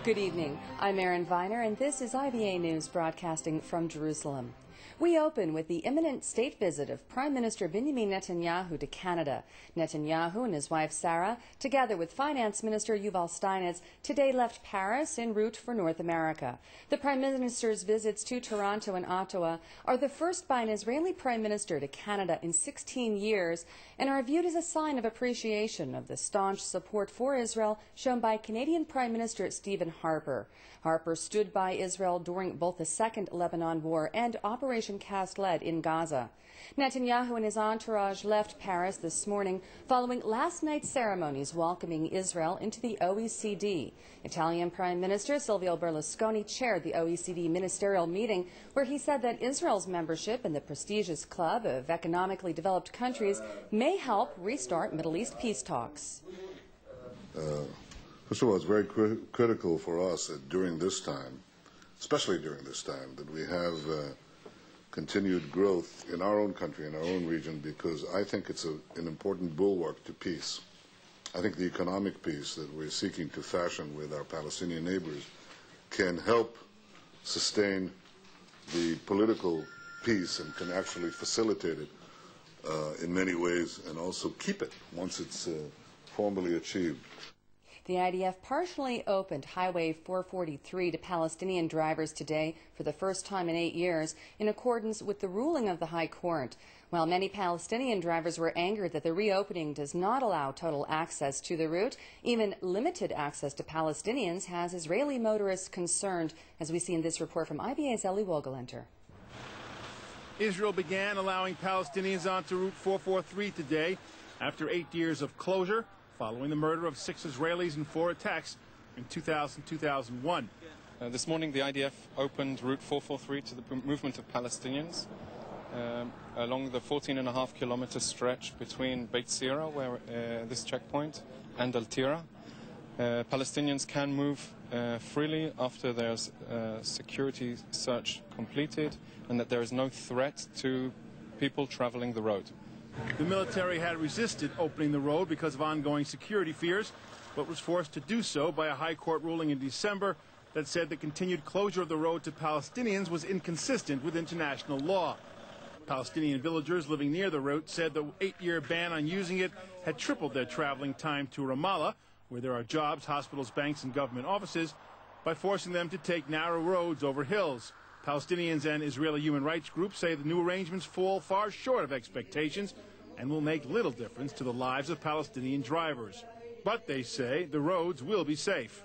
Good evening. I'm Erin Viner, and this is IBA News broadcasting from Jerusalem. We open with the imminent state visit of Prime Minister Benjamin Netanyahu to Canada. Netanyahu and his wife Sarah, together with Finance Minister Yuval Steinitz, today left Paris en route for North America. The Prime Minister's visits to Toronto and Ottawa are the first by an Israeli Prime Minister to Canada in 16 years and are viewed as a sign of appreciation of the staunch support for Israel shown by Canadian Prime Minister Stephen Harper. Harper stood by Israel during both the Second Lebanon War and Operation Cast Lead in Gaza. Netanyahu and his entourage left Paris this morning following last night's ceremonies welcoming Israel into the OECD. Italian Prime Minister Silvio Berlusconi chaired the OECD ministerial meeting where he said that Israel's membership in the prestigious club of economically developed countries may help restart Middle East peace talks. First of all, it's very critical for us during this time, especially during this time, that we have continued growth in our own country, in our own region, because I think it's an important bulwark to peace. I think the economic peace that we're seeking to fashion with our Palestinian neighbors can help sustain the political peace and can actually facilitate it in many ways and also keep it once it's formally achieved. The IDF partially opened Highway 443 to Palestinian drivers today for the first time in 8 years, in accordance with the ruling of the High Court. While many Palestinian drivers were angered that the reopening does not allow total access to the route, even limited access to Palestinians has Israeli motorists concerned, as we see in this report from IBA's Eli Wogelenter. Israel began allowing Palestinians onto Route 443 today after 8 years of closure, following the murder of 6 Israelis in 4 attacks in 2000-2001. This morning, the IDF opened Route 443 to the movement of Palestinians along the 14.5-kilometer stretch between Beit Sira, where this checkpoint, and Al Tira. Palestinians can move freely after there's security search completed and that there is no threat to people traveling the road. The military had resisted opening the road because of ongoing security fears, but was forced to do so by a High Court ruling in December that said the continued closure of the road to Palestinians was inconsistent with international law. Palestinian villagers living near the route said the 8-year ban on using it had tripled their traveling time to Ramallah, where there are jobs, hospitals, banks, and government offices, by forcing them to take narrow roads over hills. Palestinians and Israeli human rights groups say the new arrangements fall far short of expectations and will make little difference to the lives of Palestinian drivers. But they say the roads will be safe.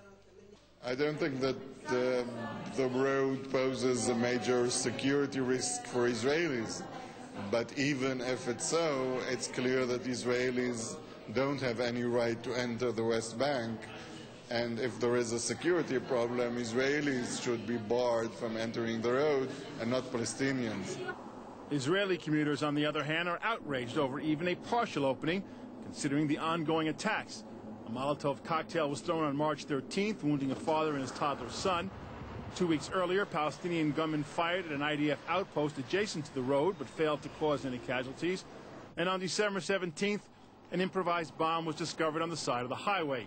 I don't think that the road poses a major security risk for Israelis. But even if it's so, it's clear that Israelis don't have any right to enter the West Bank. And if there is a security problem, Israelis should be barred from entering the road and not Palestinians. Israeli commuters, on the other hand, are outraged over even a partial opening, considering the ongoing attacks. A Molotov cocktail was thrown on March 13th, wounding a father and his toddler son. 2 weeks earlier, Palestinian gunmen fired at an IDF outpost adjacent to the road, but failed to cause any casualties. And on December 17th, an improvised bomb was discovered on the side of the highway.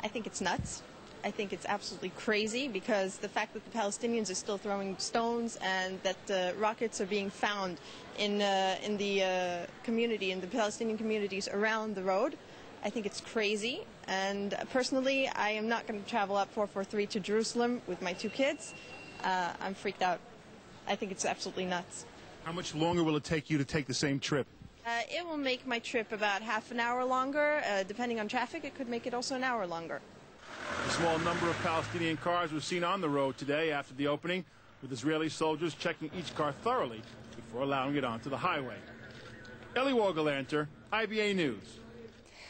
I think it's nuts. I think it's absolutely crazy because the fact that the Palestinians are still throwing stones and that rockets are being found in the community, in the Palestinian communities around the road, I think it's crazy. And personally, I am not going to travel up 443 to Jerusalem with my 2 kids. I'm freaked out. I think it's absolutely nuts. How much longer will it take you to take the same trip? It will make my trip about half an hour longer. Depending on traffic, it could make it also an hour longer. A small number of Palestinian cars were seen on the road today after the opening, with Israeli soldiers checking each car thoroughly before allowing it onto the highway. Eli Wogelenter, IBA News.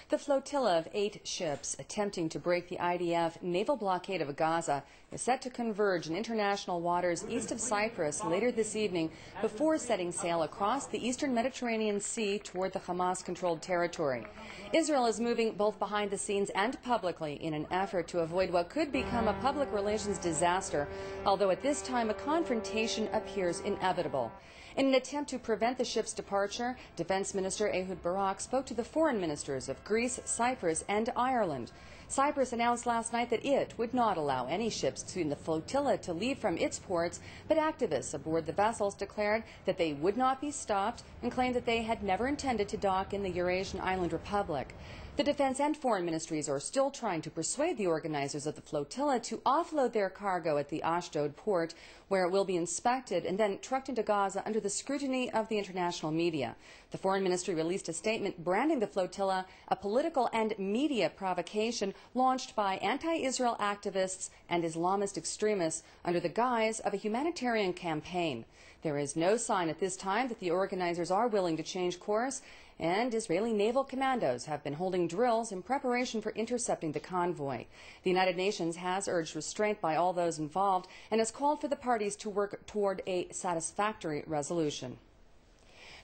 The flotilla of 8 ships attempting to break the IDF naval blockade of Gaza is set to converge in international waters east of Cyprus later this evening before setting sail across the eastern Mediterranean Sea toward the Hamas-controlled territory. Israel is moving both behind the scenes and publicly in an effort to avoid what could become a public relations disaster, although at this time a confrontation appears inevitable. In an attempt to prevent the ship's departure, Defense Minister Ehud Barak spoke to the foreign ministers of Greece, Cyprus, and Ireland. Cyprus announced last night that it would not allow any ships in the flotilla to leave from its ports, but activists aboard the vessels declared that they would not be stopped and claimed that they had never intended to dock in the Eurasian island republic. The defense and foreign ministries are still trying to persuade the organizers of the flotilla to offload their cargo at the Ashdod port, where it will be inspected and then trucked into Gaza under the scrutiny of the international media. The foreign ministry released a statement branding the flotilla a political and media provocation launched by anti-Israel activists and Islamist extremists under the guise of a humanitarian campaign. There is no sign at this time that the organizers are willing to change course, and Israeli naval commandos have been holding drills in preparation for intercepting the convoy. The United Nations has urged restraint by all those involved and has called for the parties to work toward a satisfactory resolution.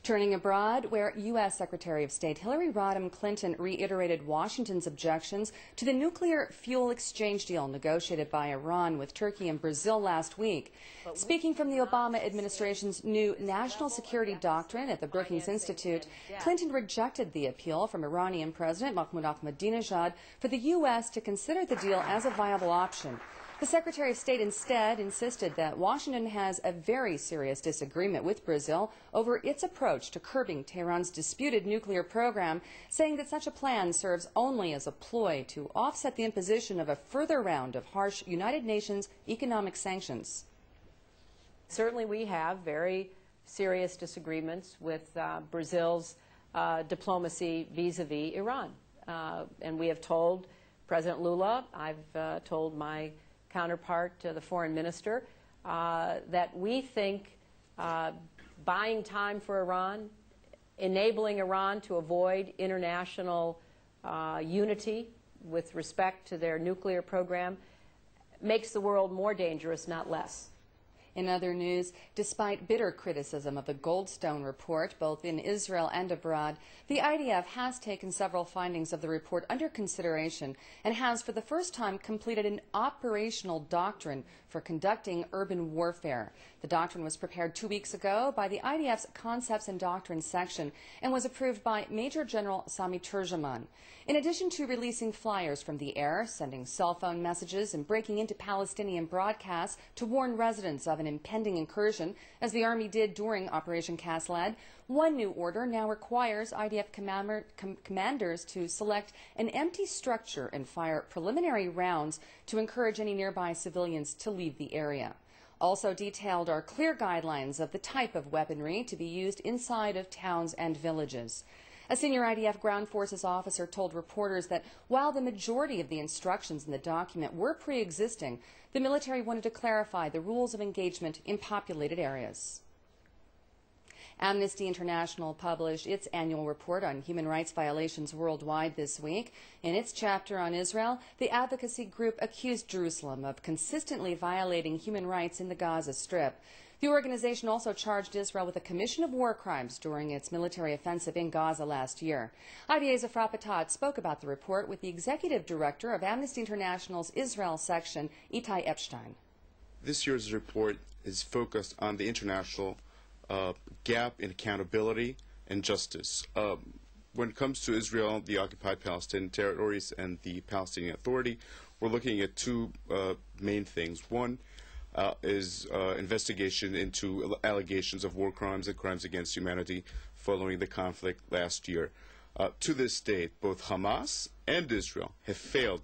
Turning abroad, where U.S. Secretary of State Hillary Rodham Clinton reiterated Washington's objections to the nuclear fuel exchange deal negotiated by Iran with Turkey and Brazil last week. Speaking from the Obama administration's new national security doctrine at the Brookings Institute, Clinton rejected the appeal from Iranian President Mahmoud Ahmadinejad for the U.S. to consider the deal as a viable option. The Secretary of State instead insisted that Washington has a very serious disagreement with Brazil over its approach to curbing Tehran's disputed nuclear program, saying that such a plan serves only as a ploy to offset the imposition of a further round of harsh United Nations economic sanctions. Certainly we have very serious disagreements with Brazil's diplomacy vis-a-vis Iran. And we have told President Lula, I've told my counterpart, the foreign minister, that we think buying time for Iran, enabling Iran to avoid international unity with respect to their nuclear program makes the world more dangerous, not less. In other news, despite bitter criticism of the Goldstone report, both in Israel and abroad, the IDF has taken several findings of the report under consideration and has, for the first time, completed an operational doctrine for conducting urban warfare. The doctrine was prepared 2 weeks ago by the IDF's Concepts and Doctrines section and was approved by Major General Sami Turjaman. In addition to releasing flyers from the air, sending cell phone messages, and breaking into Palestinian broadcasts to warn residents of an impending incursion, as the Army did during Operation Cast Lead, one new order now requires IDF commanders to select an empty structure and fire preliminary rounds to encourage any nearby civilians to leave the area. Also detailed are clear guidelines of the type of weaponry to be used inside of towns and villages. A senior IDF ground forces officer told reporters that while the majority of the instructions in the document were pre-existing, the military wanted to clarify the rules of engagement in populated areas. Amnesty International published its annual report on human rights violations worldwide this week. In its chapter on Israel, the advocacy group accused Jerusalem of consistently violating human rights in the Gaza Strip. The organization also charged Israel with a commission of war crimes during its military offensive in Gaza last year. IVA's Afra Patat spoke about the report with the executive director of Amnesty International's Israel section, Itai Epstein. This year's report is focused on the international gap in accountability and justice. When it comes to Israel, the occupied Palestinian territories, and the Palestinian Authority, we're looking at two main things. One is investigation into allegations of war crimes and crimes against humanity following the conflict last year. To this date, both Hamas and Israel have failed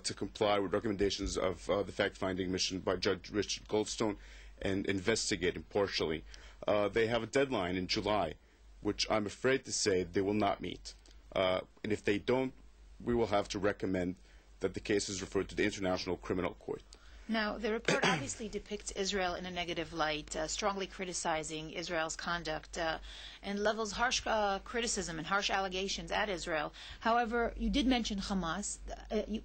to comply with recommendations of the fact-finding mission by Judge Richard Goldstone and investigate impartially. They have a deadline in July, which I'm afraid to say they will not meet. And if they don't, we will have to recommend that the case is referred to the International Criminal Court. Now, the report obviously depicts Israel in a negative light, strongly criticizing Israel's conduct and levels harsh criticism and harsh allegations at Israel. However, you did mention Hamas.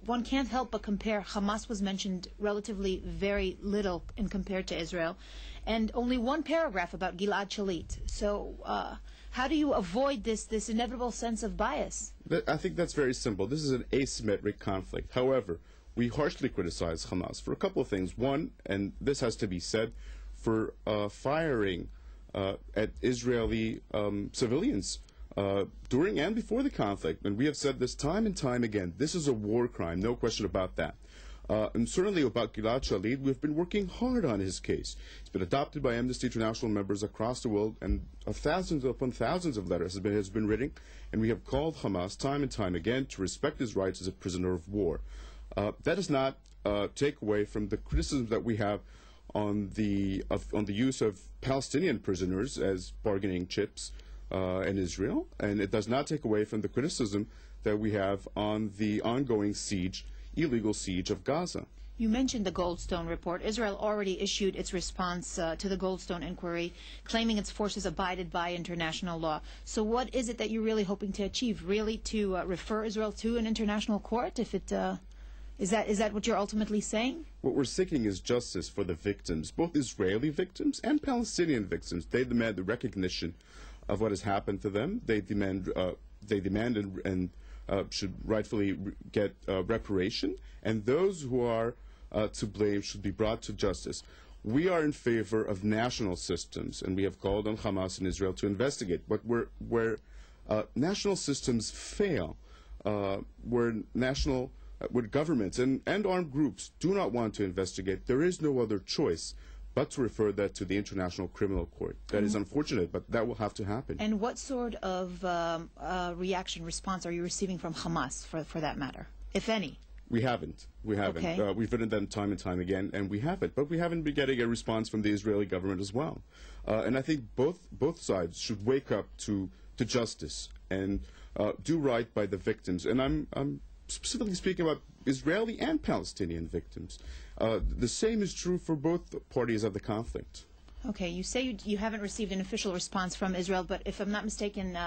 One can't help but compare. Hamas was mentioned relatively very little in compared to Israel, and only one paragraph about Gilad Shalit. So how do you avoid this inevitable sense of bias? I think that's very simple. This is an asymmetric conflict. However, we harshly criticize Hamas for a couple of things. One, and this has to be said, for firing at Israeli civilians during and before the conflict. And we have said this time and time again. This is a war crime, no question about that. And certainly about Gilad Shalit, we've been working hard on his case. It's been adopted by Amnesty International members across the world, and thousands upon thousands of letters has been written, and we have called Hamas time and time again to respect his rights as a prisoner of war. That does not take away from the criticism that we have on the use of Palestinian prisoners as bargaining chips in Israel, and it does not take away from the criticism that we have on the ongoing illegal siege of Gaza. You mentioned the Goldstone report. Israel already issued its response to the Goldstone inquiry, claiming its forces abided by international law. So what is it that you're really hoping to achieve? Really to refer Israel to an international court? If it is that what you're ultimately saying? What we're seeking is justice for the victims, both Israeli victims and Palestinian victims. They demand the recognition of what has happened to them. They demand and should rightfully get reparation, and those who are to blame should be brought to justice. We are in favor of national systems, and we have called on Hamas and Israel to investigate. But where national systems fail, where governments and armed groups do not want to investigate, there is no other choice but to refer that to the International Criminal Court. That is unfortunate, but that will have to happen. And what sort of response are you receiving from Hamas, for that matter, if any? We haven't. Okay. We've written them time and time again, and we haven't. But we haven't been getting a response from the Israeli government as well. And I think both sides should wake up to justice and do right by the victims. And I'm specifically speaking about Israeli and Palestinian victims. The same is true for both parties of the conflict. Okay, you say you haven't received an official response from Israel, but if I'm not mistaken,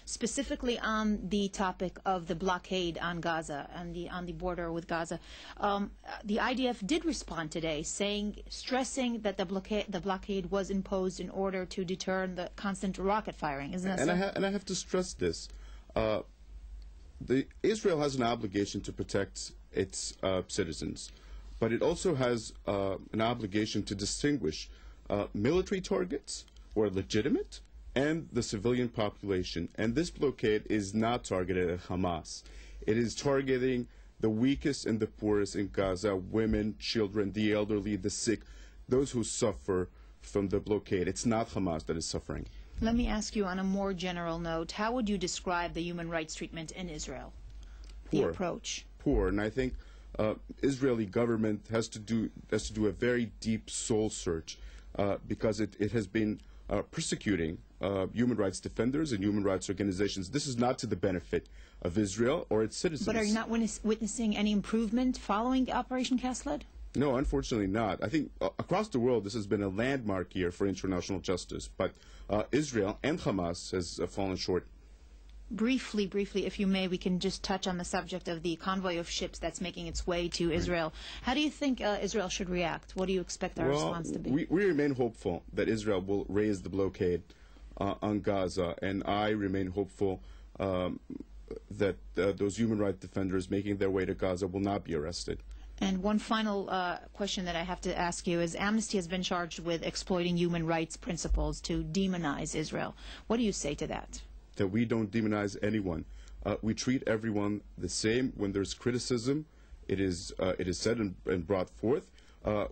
specifically on the topic of the blockade on Gaza, on the border with Gaza, the IDF did respond today, stressing that the blockade was imposed in order to deter the constant rocket firing. Isn't that so? And I have to stress this. Israel has an obligation to protect its citizens, but it also has an obligation to distinguish military targets, or legitimate, and the civilian population. And this blockade is not targeted at Hamas. It is targeting the weakest and the poorest in Gaza, women, children, the elderly, the sick, those who suffer from the blockade. It's not Hamas that is suffering. Let me ask you on a more general note, how would you describe the human rights treatment in Israel? Poor. The approach? Poor, and I think Israeli government has to do a very deep soul search because it has been persecuting human rights defenders and human rights organizations. This is not to the benefit of Israel or its citizens. But are you not witnessing any improvement following Operation Cast Lead? No, unfortunately not. I think across the world this has been a landmark year for international justice, but Israel and Hamas has fallen short. Briefly, if you may, we can just touch on the subject of the convoy of ships that's making its way to Israel. How do you think Israel should react? What do you expect our response to be? We remain hopeful that Israel will raise the blockade on Gaza, and I remain hopeful that those human rights defenders making their way to Gaza will not be arrested. And one final question that I have to ask you is, Amnesty has been charged with exploiting human rights principles to demonize Israel. What do you say to that? That we don't demonize anyone. We treat everyone the same. When there's criticism, it is said and brought forth,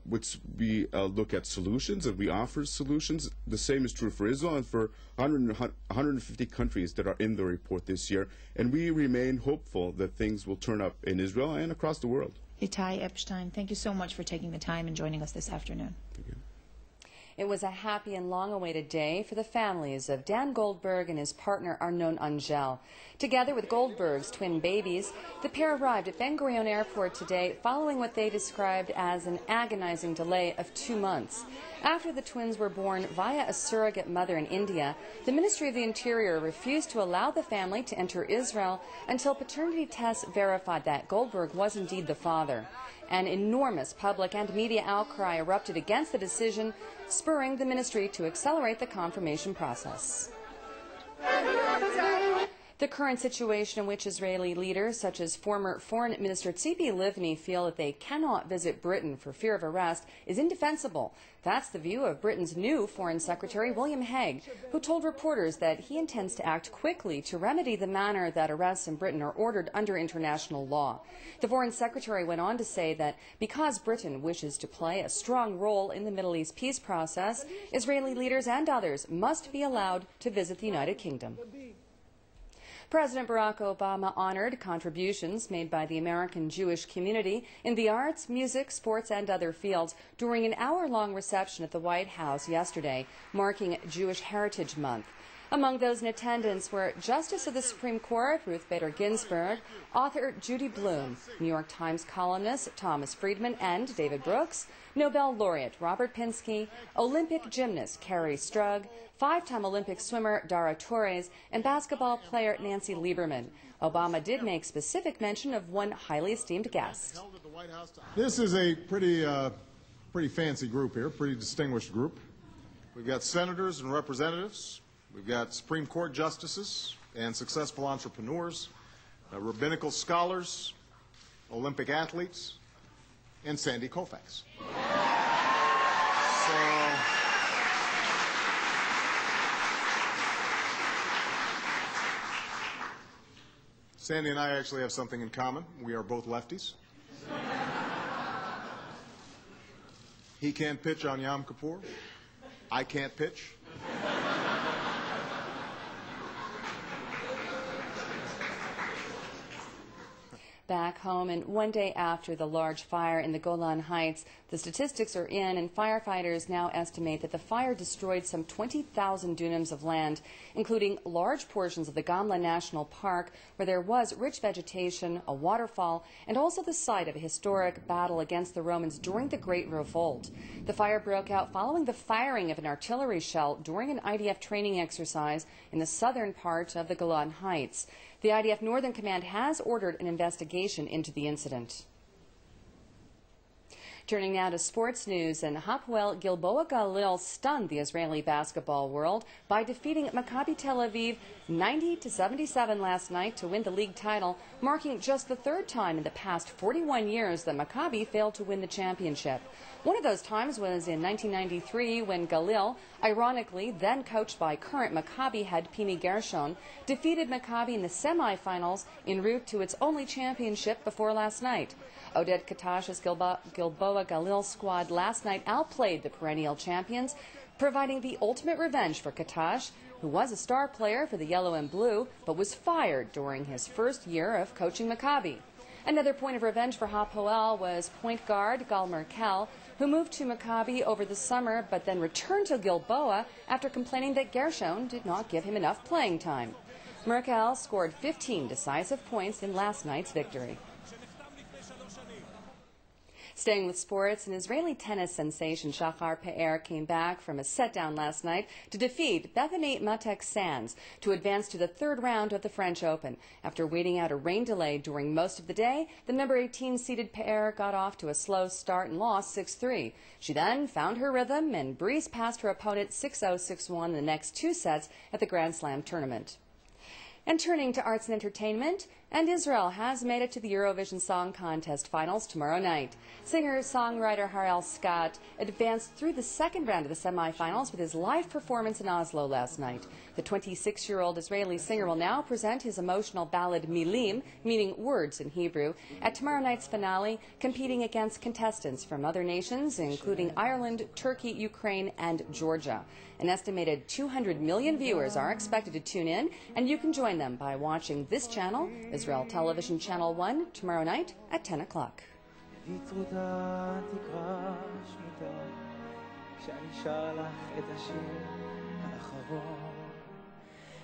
which we look at solutions and we offer solutions. The same is true for Israel and for 150 countries that are in the report this year. And we remain hopeful that things will turn up in Israel and across the world. Itai Epstein, thank you so much for taking the time and joining us this afternoon. Thank you. It was a happy and long-awaited day for the families of Dan Goldberg and his partner Arnon Angel. Together with Goldberg's twin babies, the pair arrived at Ben Gurion Airport today following what they described as an agonizing delay of 2 months. After the twins were born via a surrogate mother in India, the Ministry of the Interior refused to allow the family to enter Israel until paternity tests verified that Goldberg was indeed the father. An enormous public and media outcry erupted against the decision, spurring the ministry to accelerate the confirmation process. The current situation in which Israeli leaders, such as former Foreign Minister Tzipi Livni, feel that they cannot visit Britain for fear of arrest is indefensible. That's the view of Britain's new Foreign Secretary, William Hague, who told reporters that he intends to act quickly to remedy the manner that arrests in Britain are ordered under international law. The Foreign Secretary went on to say that because Britain wishes to play a strong role in the Middle East peace process, Israeli leaders and others must be allowed to visit the United Kingdom. President Barack Obama honored contributions made by the American Jewish community in the arts, music, sports, and other fields during an hour-long reception at the White House yesterday, marking Jewish Heritage Month. Among those in attendance were Justice of the Supreme Court Ruth Bader Ginsburg, author Judy Blume, New York Times columnist Thomas Friedman and David Brooks, Nobel laureate Robert Pinsky, Olympic gymnast Carrie Strug, five-time Olympic swimmer Dara Torres, and basketball player Nancy Lieberman. Obama did make specific mention of one highly esteemed guest. This is a pretty fancy group here, pretty distinguished group. We've got senators and representatives. We've got Supreme Court justices and successful entrepreneurs, rabbinical scholars, Olympic athletes, and Sandy Koufax. Sandy and I actually have something in common. We are both lefties. He can't pitch on Yom Kippur. I can't pitch. Back home, and one day after the large fire in the Golan Heights, the statistics are in, and firefighters now estimate that the fire destroyed some 20,000 dunams of land, including large portions of the Gamla National Park, where there was rich vegetation, a waterfall, and also the site of a historic battle against the Romans during the Great Revolt. The fire broke out following the firing of an artillery shell during an IDF training exercise in the southern part of the Golan Heights. The IDF Northern Command has ordered an investigation into the incident. Turning now to sports news, and Hapoel Gilboa Galil stunned the Israeli basketball world by defeating Maccabi Tel Aviv 90-77 last night to win the league title, marking just the third time in the past 41 years that Maccabi failed to win the championship. One of those times was in 1993 when Galil, ironically then coached by current Maccabi head Pini Gershon, defeated Maccabi in the semifinals en route to its only championship before last night. Oded Katash's Gilboa Galil squad last night outplayed the perennial champions, providing the ultimate revenge for Katash, who was a star player for the Yellow and Blue, but was fired during his first year of coaching Maccabi. Another point of revenge for Hapoel was point guard Gal Merkel, who moved to Maccabi over the summer but then returned to Gilboa after complaining that Gershon did not give him enough playing time. Merkel scored 15 decisive points in last night's victory. Staying with sports, an Israeli tennis sensation Shachar Pe'er came back from a set-down last night to defeat Bethany Matek-Sands to advance to the third round of the French Open. After waiting out a rain delay during most of the day, the number 18-seeded Pe'er got off to a slow start and lost 6-3. She then found her rhythm and breezed past her opponent 6-0, 6-1 in the next two sets at the Grand Slam tournament. And turning to arts and entertainment, and Israel has made it to the Eurovision Song Contest finals tomorrow night. Singer-songwriter Harel Scott advanced through the second round of the semifinals with his live performance in Oslo last night. The 26-year-old Israeli singer will now present his emotional ballad Milim, meaning words in Hebrew, at tomorrow night's finale, competing against contestants from other nations, including Ireland, Turkey, Ukraine, and Georgia. An estimated 200 million viewers are expected to tune in, and you can join them by watching this channel, Israel Television Channel 1, tomorrow night at 10 o'clock.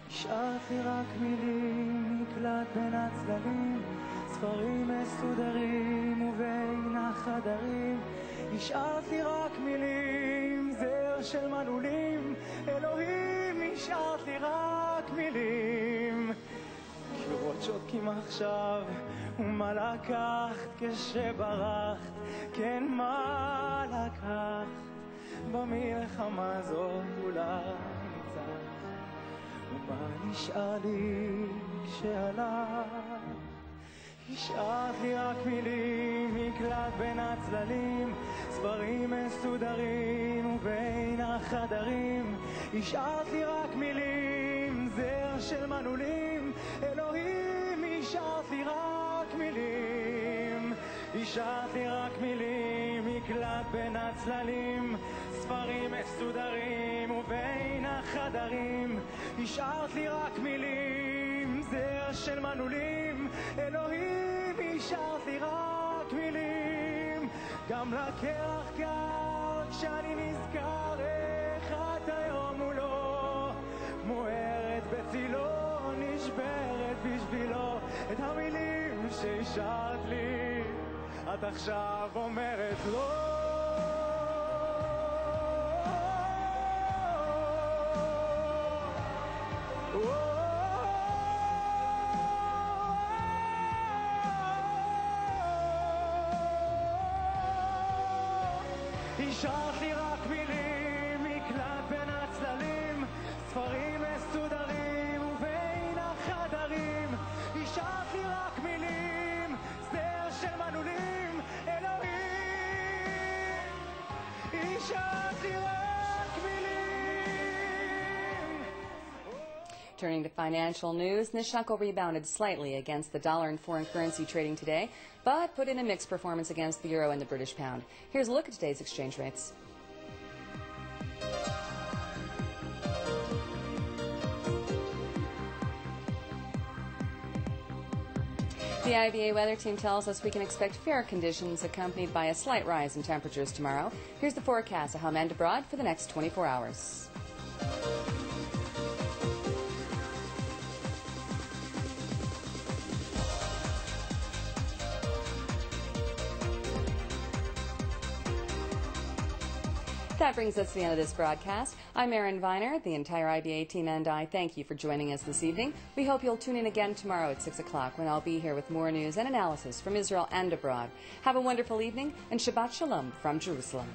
השארתי רק מילים, נקלט בין הצללים, ספרים מסודרים ובין החדרים. השארתי רק מילים, זר של מנעולים, אלוהים, השארתי רק מילים. קירות שותקים עכשיו, ומה לקחת כשברחת, כן מה לקחת, במלחמה הזאת אולי ניצחת. מה נשאר לי כשהלך? השארת לי רק מילים, מקלט בין הצללים, ספרים מסודרים ובין החדרים. השארת לי רק מילים, זר של מנעולים, אלוהים, השארת לי רק מילים. השארת לי רק מילים, מקלט בין הצללים, ספרים מסודרים ובין החדרים. השארת לי רק מילים, זר של מנעולים, אלוהים, השארת לי רק מילים. גם לקרח קר כשאני נזכר איך את היום מולו, מוארת בצילו, נשברת בשבילו. את המילים שהשארת לי את עכשיו אומרת לו. השארת לי רק מילים, מקלט בין הצללים, ספרים מסודרים ובין החדרים. השארת לי רק מילים, סדר של מנעולים, אלוהים, השארת לי רק מילים. Turning to financial news, the shekel rebounded slightly against the dollar in foreign currency trading today, but put in a mixed performance against the euro and the British pound. Here's a look at today's exchange rates. The IVA weather team tells us we can expect fair conditions accompanied by a slight rise in temperatures tomorrow. Here's the forecast of home and abroad for the next 24 hours. That brings us to the end of this broadcast. I'm Erin Viner. The entire IBA team and I thank you for joining us this evening. We hope you'll tune in again tomorrow at 6 o'clock when I'll be here with more news and analysis from Israel and abroad. Have a wonderful evening and Shabbat Shalom from Jerusalem.